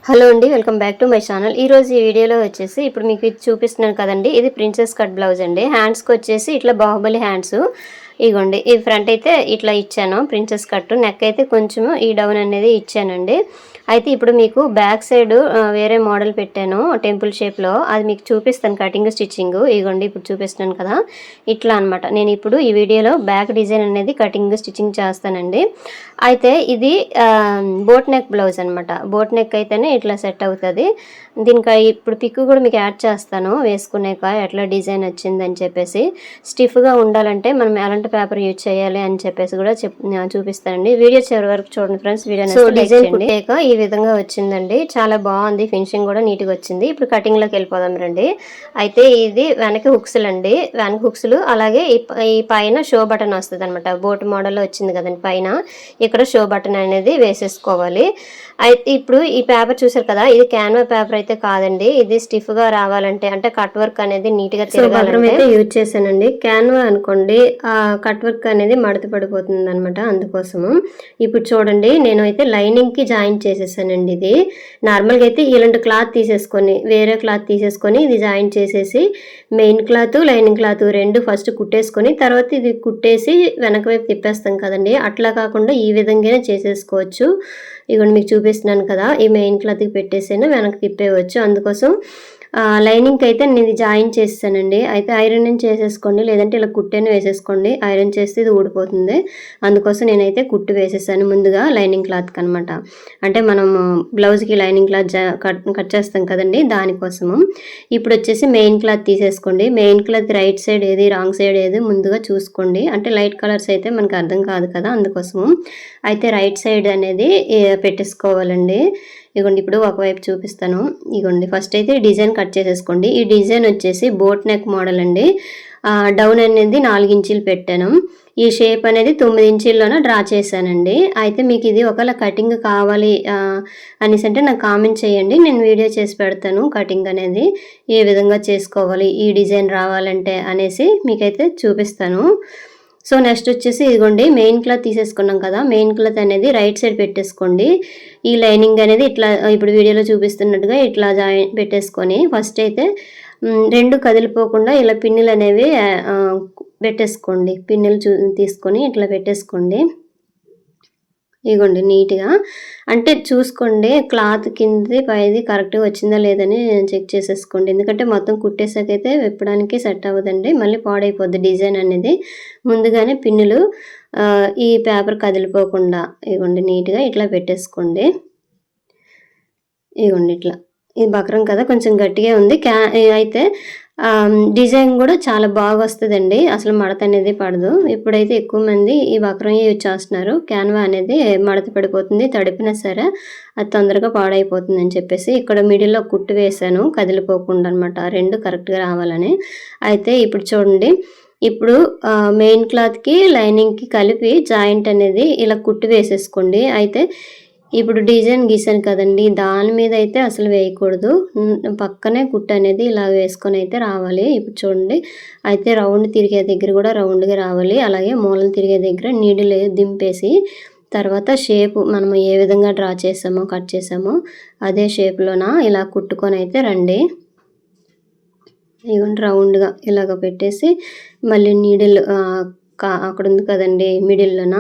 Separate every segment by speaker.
Speaker 1: Hello అండి, welcome back to my channel. ఈరోజు ఈ వీడియోలో వచ్చేసి ఇప్పుడు మీకు ఇది చూపిస్తున్నాను కదండి, ఇది ప్రిన్సెస్ కట్ బ్లౌజ్ అండి. హ్యాండ్స్కి వచ్చేసి ఇట్లా బాహుబలి హ్యాండ్స్ ఇగోండి. ఈ ఫ్రంట్ అయితే ఇట్లా ఇచ్చాను ప్రిన్సెస్ కట్, నెక్ అయితే కొంచెం ఈ డౌన్ అనేది ఇచ్చానండి. అయితే ఇప్పుడు మీకు బ్యాక్ సైడ్ వేరే మోడల్ పెట్టాను టెంపుల్ షేప్లో, అది మీకు చూపిస్తాను కటింగ్ స్టిచ్చింగ్. ఇగోండి ఇప్పుడు చూపిస్తున్నాను కదా, ఇట్లా అనమాట. నేను ఇప్పుడు ఈ వీడియోలో బ్యాక్ డిజైన్ అనేది కటింగ్ స్టిచ్చింగ్ చేస్తానండి. అయితే ఇది బోట్ నెక్ బ్లౌజ్ అనమాట. బోట్ నెక్ అయితేనే ఇట్లా సెట్ అవుతుంది. దీనికి ఇప్పుడు పిక్ కూడా మీకు యాడ్ చేస్తాను వేసుకునేక ఎట్లా డిజైన్ వచ్చిందని చెప్పేసి. స్టిఫ్గా ఉండాలంటే మనం ఎలాంటి పేపర్ యూజ్ చేయాలి అని చెప్పేసి కూడా చూపిస్తానండి. వీడియో చివరి వరకు చూడండి ఫ్రెండ్స్. వీడియో డిజైన్ కుట్టాక ఈ విధంగా వచ్చిందండి, చాలా బాగుంది. ఫినిషింగ్ కూడా నీట్గా వచ్చింది. ఇప్పుడు కటింగ్లోకి వెళ్ళిపోదాం రండి. అయితే ఇది వెనక హుక్స్లు అండి, వెనక హుక్స్లు. అలాగే ఈ పైన షో బటన్ వస్తుంది అనమాట. బోట్ మోడల్లో వచ్చింది కదండి పైన, ఇక్కడ షో బటన్ అనేది వేసేసుకోవాలి. అయితే ఇప్పుడు ఈ పేపర్ చూసారు కదా, ఇది క్యాన్వా పేపర్ అయితే కాదండి. ఇది స్టిఫ్ గా రావాలంటే, అంటే కట్ వర్క్ అనేది నీట్ గా తిరగాలంటే యూజ్ చేశానండి. క్యాన్వా అనుకోండి, ఆ కట్ వర్క్ అనేది మడత పడిపోతుంది అనమాట, అందుకోసము. ఇప్పుడు చూడండి, నేను అయితే లైనింగ్ కి జాయిన్ చేసేసానండి. ఇది నార్మల్గా అయితే ఇలాంటి క్లాత్ తీసేసుకొని, వేరే క్లాత్ తీసేసుకొని ఇది జాయిన్ చేసేసి మెయిన్ క్లాత్ లైనింగ్ క్లాత్ రెండు ఫస్ట్ కుట్టేసుకొని తర్వాత ఇది కుట్టేసి వెనక వైపు తిప్పేస్తాం కదండి. అట్లా కాకుండా ఈ విధంగానే చేసేసుకోవచ్చు. ఇవన్నీ మీకు చూపిస్తున్నాను కదా, ఈ మెయిన్ క్లాత్కి పెట్టేసాను, వెనక్కి తిప్పేయవచ్చు. అందుకోసం లైనింగ్కి అయితే నేను ఇది జాయిన్ చేస్తానండి. అయితే ఐరన్ చేసేసుకోండి, లేదంటే ఇలా కుట్టేని వేసేసుకోండి. ఐరన్ చేస్తే ఇది ఊడిపోతుంది. అందుకోసం నేనైతే కుట్టు వేసేసాను ముందుగా లైనింగ్ క్లాత్కి అనమాట. అంటే మనము బ్లౌజ్కి లైనింగ్ క్లాత్ కట్ చేస్తాం కదండి, దానికోసము. ఇప్పుడు వచ్చేసి మెయిన్ క్లాత్ తీసేసుకోండి. మెయిన్ క్లాత్ రైట్ సైడ్ ఏది రాంగ్ సైడ్ ఏది ముందుగా చూసుకోండి. అంటే లైట్ కలర్స్ అయితే మనకు అర్థం కాదు కదా, అందుకోసము. అయితే రైట్ సైడ్ అనేది పెట్టేసుకోవాలండి. ఇగోండి ఇప్పుడు ఒకవైపు చూపిస్తాను. ఇగోండి ఫస్ట్ అయితే డిజైన్ కట్ చేసేసుకోండి. ఈ డిజైన్ వచ్చేసి బోట్ నెక్ మోడల్ అండి. డౌన్ అనేది 4 ఇంచీలు పెట్టాను. ఈ షేప్ అనేది 9 ఇంచీల్లోనే డ్రా చేశానండి. అయితే మీకు ఇది ఒకవేళ కటింగ్ కావాలి అనేసి అంటే నాకు కామెంట్ చేయండి, నేను వీడియో చేసి పెడతాను. కటింగ్ అనేది ఏ విధంగా చేసుకోవాలి, ఈ డిజైన్ రావాలంటే అనేసి మీకైతే చూపిస్తాను. సో నెక్స్ట్ వచ్చేసి ఇదిగోండి, మెయిన్ క్లాత్ తీసేసుకున్నాం కదా, మెయిన్ క్లాత్ అనేది రైట్ సైడ్ పెట్టేసుకోండి. ఈ లైనింగ్ అనేది ఇట్లా ఇప్పుడు వీడియోలో చూపిస్తున్నట్టుగా ఇట్లా జాయిన్ పెట్టేసుకొని ఫస్ట్ అయితే రెండు కదిలిపోకుండా ఇలా పిన్నులు అనేవి పెట్టేసుకోండి. పిన్నులు తీసుకొని ఇట్లా పెట్టేసుకోండి. ఇగోండి నీట్గా, అంటే చూసుకోండి క్లాత్ కిందది పైది కరెక్ట్గా వచ్చిందా లేదని చెక్ చేసేసుకోండి. ఎందుకంటే మొత్తం కుట్టేసాకైతే విప్పడానికి సెట్ అవ్వదండి, మళ్ళీ పాడైపోద్ది డిజైన్ అనేది. ముందుగానే పిన్నులు ఈ పేపర్ కదిలిపోకుండా ఇగోండి నీట్గా ఇట్లా పెట్టేసుకోండి. ఇగోండి ఇట్లా, ఇది బక్రం కదా, కొంచెం గట్టిగా ఉంది. అయితే డిజైన్ కూడా చాలా బాగా వస్తుందండి, అసలు మడత అనేది పడదు. ఇప్పుడైతే ఎక్కువ మంది ఈ బక్రం యూజ్ చేస్తున్నారు. క్యాన్వా అనేది మడత పడిపోతుంది, తడిపినా సరే అది తొందరగా పాడైపోతుంది అని చెప్పేసి ఇక్కడ మిడిల్లో కుట్టు వేసాను కదిలిపోకుండా అనమాట, రెండు కరెక్ట్గా రావాలని. అయితే ఇప్పుడు చూడండి, ఇప్పుడు మెయిన్ క్లాత్కి లైనింగ్కి కలిపి జాయింట్ అనేది ఇలా కుట్టు వేసేసుకోండి. అయితే ఇప్పుడు డిజైన్ గీసాను కదండి, దాని మీద అయితే అసలు వేయకూడదు, పక్కనే కుట్టు అనేది ఇలా వేసుకొని అయితే రావాలి. ఇప్పుడు చూడండి, అయితే రౌండ్ తిరిగే దగ్గర కూడా రౌండ్గా రావాలి. అలాగే మూలలు తిరిగే దగ్గర నీడిల్ దింపేసి తర్వాత షేప్ మనం ఏ విధంగా డ్రా చేసామో కట్ చేసామో అదే షేప్లోన ఇలా కుట్టుకొని అయితే రండి. ఇవ్వండి రౌండ్గా ఇలాగ పెట్టేసి మళ్ళీ నీడిల్ అక్కడ ఉంది కదండి మిడిల్లోన,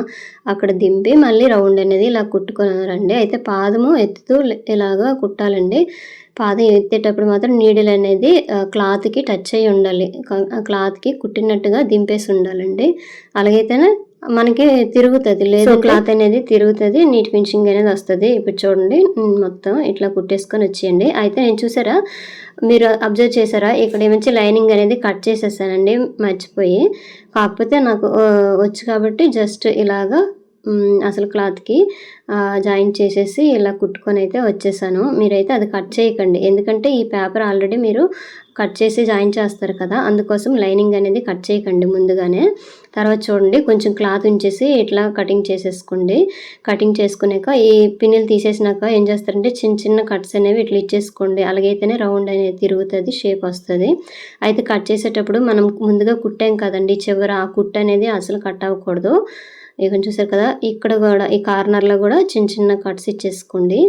Speaker 1: అక్కడ దింపి మళ్ళీ రౌండ్ అనేది ఇలా కుట్టుకొని రండి. అయితే పాదము ఎత్తుతూ ఇలాగా కుట్టాలండి. పాదం ఎత్తేటప్పుడు మాత్రం నీడిల్ అనేది క్లాత్కి టచ్ అయ్యి ఉండాలి, క్లాత్కి కుట్టినట్టుగా దింపేసి ఉండాలండి. అలాగైతేనే మనకి తిరుగుతుంది, లేదు క్లాత్ అనేది తిరుగుతుంది, నీట్ ఫినిషింగ్ అనేది వస్తుంది. ఇప్పుడు చూడండి మొత్తం ఇట్లా కుట్టేసుకొని వచ్చేయండి. అయితే నేను చూసారా, మీరు అబ్జర్వ్ చేసారా, ఇక్కడ ఏమంచి లైనింగ్ అనేది కట్ చేసేసానండి మర్చిపోయి. కాకపోతే నాకు వచ్చు కాబట్టి జస్ట్ ఇలాగా అసలు క్లాత్కి జాయింట్ చేసేసి ఇలా కుట్టుకొని అయితే వచ్చేసాను. మీరైతే అది కట్ చేయకండి, ఎందుకంటే ఈ పేపర్ ఆల్రెడీ మీరు కట్ చేసి జాయిన్ చేస్తారు కదా, అందుకోసం లైనింగ్ అనేది కట్ చేయకండి ముందుగానే. తర్వాత చూడండి, కొంచెం క్లాత్ ఉంచేసి ఇట్లా కటింగ్ చేసేసుకోండి. కటింగ్ చేసుకున్నాక ఈ పిన్నులు తీసేసినాక ఏం చేస్తారంటే చిన్న చిన్న కట్స్ అనేవి ఇట్లా ఇచ్చేసుకోండి. అలాగైతేనే రౌండ్ అనేది తిరుగుతుంది, షేప్ వస్తుంది. అయితే కట్ చేసేటప్పుడు మనం ముందుగా కుట్టాం కదండి చివర, ఆ కుట్టు అనేది అసలు కట్ అవ్వకూడదు. ఇక చూసారు కదా, ఇక్కడ కూడా ఈ కార్నర్లో కూడా చిన్న చిన్న కట్స్ ఇచ్చేసుకోండి.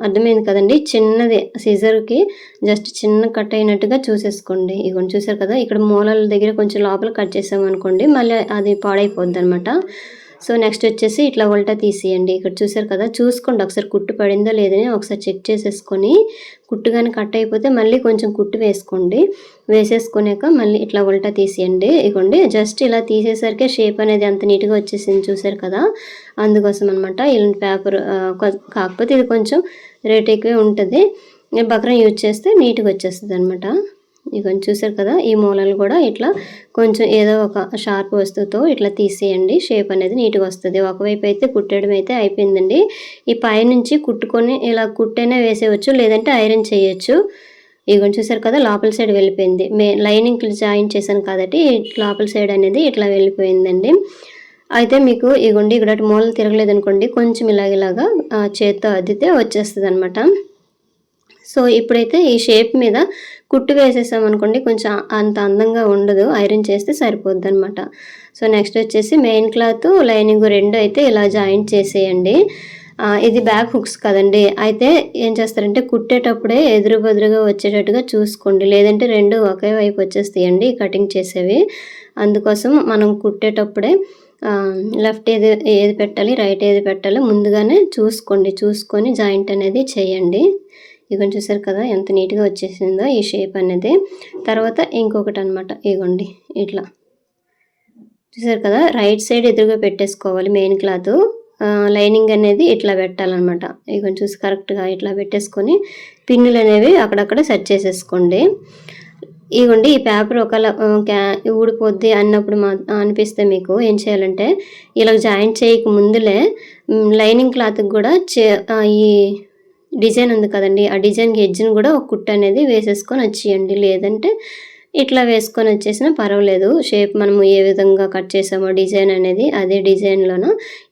Speaker 1: అర్థమైంది కదండి. చిన్నది సిజర్‌కి జస్ట్ చిన్న కట్ అయినట్టుగా చూసేసుకోండి. ఇగోండి చూసారు కదా! ఇక్కడ మూలల దగ్గర కొంచెం లోపల కట్ చేసామనుకోండి మళ్ళీ అది పాడైపోద్దనమాట. సో, నెక్స్ట్ వచ్చేసి ఇట్లా ఉల్టా తీసేయండి. ఇక్కడ చూసారు కదా! చూసుకోండి ఒకసారి కుట్టు పడిందో లేదని ఒకసారి చెక్ చేసేసుకొని, కుట్టు గాని కట్ అయిపోతే మళ్ళీ కొంచెం కుట్టు వేసుకోండి. వేసేసుకున్నాక మళ్ళీ ఇట్లా ఉల్టా తీసేయండి. ఇగోండి జస్ట్ ఇలా తీసేసరికే షేప్ అనేది ఎంత నీట్‌గా వచ్చేసింది చూసారు కదా! అందుకోసం అనమాట. ఇలాంటి పేపర్ కాకపోతే ఇది కొంచెం రేట్ ఎక్కువే ఉంటది. బక్రం యూజ్ చేస్తే నీట్‌గా వచ్చేస్తదనమాట. ఇగోండి చూసారు కదా! ఈ మూలలు కూడా ఇట్లా కొంచెం ఏదో ఒక షార్ప్ వస్తువుతో ఇట్లా తీసేయండి. షేప్ అనేది నీట్‌గా వస్తది. ఒకవైపు అయితే కుట్టడం అయితే అయిపోయిందండి. ఈ పైనుంచి కుట్టుకొని ఇలా కుట్టైనా వేసేయొచ్చు. లేదంటే ఐరన్ చేయొచ్చు. ఇగోండి చూసారు కదా! లోపల సైడ్ వెళ్ళిపోయింది. లైనింగ్‌కి జాయిన్ చేశాను కాబట్టి లోపల సైడ్ అనేది ఇట్లా వెళ్ళిపోయిందండి. అయితే మీకు ఇగోండి ఇక్కడ మూలలు తిరగలేదనుకోండి కొంచెం ఇలాగా చేత్తో అద్దితే వచ్చేస్తదనమాట. సో, ఇప్పుడైతే ఈ షేప్ మీద కుట్టు వేసేసామనుకోండి కొంచెం అంత అందంగా ఉండదు. ఐరన్ చేస్తే సరిపోద్దనమాట. సో, నెక్స్ట్ వచ్చేసి మెయిన్ క్లాత్, లైనింగ్ 2 అయితే ఇలా జాయింట్ చేసేయండి. ఇది బ్యాక్ హుక్స్ కదండీ! అయితే ఏం చేస్తారంటే కుట్టేటప్పుడే ఎదురు బెదురుగా వచ్చేటట్టుగా చూసుకోండి. లేదంటే 2 ఒకే వైపు వచ్చేస్తాయండి కటింగ్ చేసేవి. అందుకోసం మనం కుట్టేటప్పుడే లెఫ్ట్ ఏది పెట్టాలి, రైట్ ఏది పెట్టాలో ముందుగానే చూసుకోండి. చూసుకొని జాయింట్ అనేది చేయండి. ఇగోండి చూసారు కదా! ఎంత నీట్‌గా వచ్చేసిందో ఈ షేప్ అనేది. తర్వాత ఇంకొకటనమాట ఇగోండి ఇట్లా. చూసారు కదా! రైట్ సైడ్ ఎదురుగా పెట్టేసుకోవాలి మెయిన్ క్లాతు. లైనింగ్ అనేది ఇట్లా పెట్టాలనమాట. ఇగోండి చూసి కరెక్ట్‌గా ఇట్లా పెట్టేసుకొని పిన్నులనేవి అక్కడక్కడ సెట్ చేసేసుకోండి. ఇగోండి ఈ పేపర్ ఒకవేళ ఊడిపోద్ది అన్నప్పుడు అనిపిస్తే మీకు ఏం చేయాలంటే ఇలా జాయింట్ చేయక ముందులే లైనింగ్ క్లాత్‌కి కూడా ఈ డిజైన్ ఉంది కదండీ! ఆ డిజైన్‌కి ఎడ్జ్‌ని కూడా ఒక కుట్టు అనేది వేసేసుకొని వచ్చేయండి. లేదంటే ఇట్లా వేసుకొని వచ్చేసినా పర్వాలేదు. షేప్ మనము ఏ విధంగా కట్ చేసామో డిజైన్ అనేది అదే డిజైన్‌లోన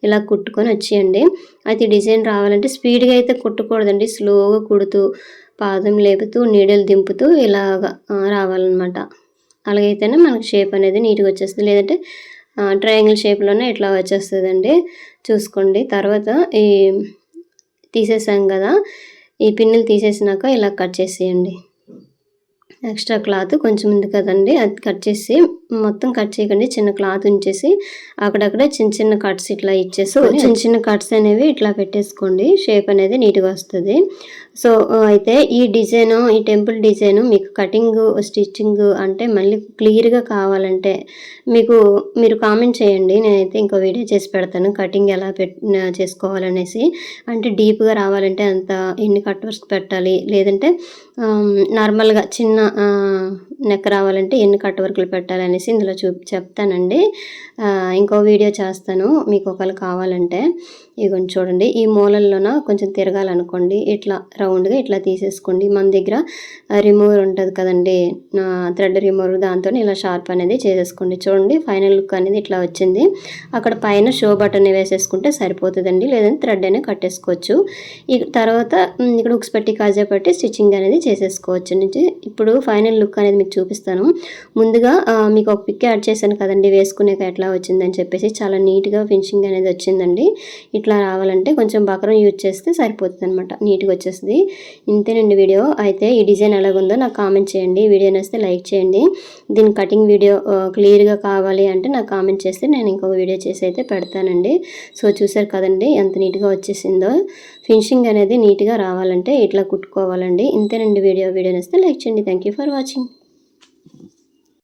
Speaker 1: ఇలా కుట్టుకొని వచ్చేయండి. అయితే డిజైన్ రావాలంటే స్పీడ్‌గా అయితే కుట్టకూడదండి. స్లోగా కుడుతూ, పాదం లేపుతూ, నీడిల్ దింపుతూ ఇలాగా రావాలనమాట. అలాగైతేనే మనకు షేప్ అనేది నీట్‌గా వచ్చేస్తది. లేదంటే ట్రయాంగిల్ షేప్‌లోనే ఇట్లా వచ్చేస్తదండి. చూసుకోండి. తర్వాత ఈ తీసేసాం కదా! ఈ పిన్నులు తీసేసినాక ఇలా కట్ చేసేయండి. ఎక్స్ట్రా క్లాత్ కొంచెం ఉంది కదండీ! అది కట్ చేసి మొత్తం కట్ చేయకండి. చిన్న క్లాత్ ఉంచేసి అక్కడక్కడ చిన్న కట్స్ ఇట్లా ఇచ్చేసుకొని చిన్న కట్స్ అనేవి ఇట్లా పెట్టేసుకోండి. షేప్ అనేది నీట్‌గా వస్తది. సో, అయితే ఈ డిజైను, ఈ టెంపుల్ డిజైను మీకు కటింగు, స్టిచ్చింగు అంటే మళ్ళీ క్లియర్‌గా కావాలంటే మీరు కామెంట్ చేయండి. నేనైతే ఇంకో వీడియో చేసి పెడతాను. కటింగ్ ఎలా చేసుకోవాలనేసి. అంటే డీప్‌గా రావాలంటే ఎన్ని కట్ వర్క్స్ పెట్టాలి, లేదంటే నార్మల్‌గా చిన్న నెక్ రావాలంటే ఎన్ని కట్ వర్కులు పెట్టాలనేసి ఇందులో చెప్తానండి. ఇంకో వీడియో చేస్తాను మీకు ఒకవేళ కావాలంటే. ఇగోండి చూడండి ఈ మూలల్లోన కొంచెం తిరగాలనుకోండి ఇట్లా రౌండ్‌గా ఇట్లా తీసేసుకోండి. మన దగ్గర రిమూవర్ ఉంటది కదండీ! థ్రెడ్ రిమూవర్ దాంతోని ఇలా షార్ప్ అనేది చేసేసుకోండి. చూడండి ఫైనల్ లుక్ అనేది ఇట్లా వచ్చింది. అక్కడ పైన షో బటన్ వేసేసుకుంటే సరిపోతదండి. లేదంటే థ్రెడ్ అయినా కట్టేసుకోవచ్చు. తర్వాత ఇక్కడ హుక్స్ పెట్టి కాజా పెట్టి స్టిచ్చింగ్ అనేది చేసేసుకోవచ్చు. ఇప్పుడు ఫైనల్ లుక్ అనేది మీకు చూపిస్తాను. ముందుగా మీకు ఒక పిక్ యాడ్ చేశాను కదండీ! వేసుకునేక ఎట్లా వచ్చిందని చెప్పేసి చాలా నీట్‌గా ఫినిషింగ్ అనేది వచ్చిందండి. ఇట్లా రావాలంటే కొంచెం బకరం యూజ్ చేస్తే సరిపోతుందనమాట. నీట్‌గా వచ్చేస్తది. ఇంతేనండి వీడియో. అయితే ఈ డిజైన్ ఎలాగుందో నాకు కామెంట్ చేయండి. వీడియో నచ్చితే లైక్ చేయండి. దీని కటింగ్ వీడియో క్లియర్‌గా కావాలి అంటే నాకు కామెంట్ చేస్తే నేను ఇంకొక వీడియో చేసి అయితే పెడతానండి. సో, చూసారు కదండీ ఎంత నీట్‌గా వచ్చేసిందో. ఫినిషింగ్ అనేది నీట్‌గా రావాలంటే ఇట్లా కుట్టుకోవాలండి. ఇంతేనండి వీడియో. వీడియో నచ్చితే లైక్ చేయండి. Thank you for watching.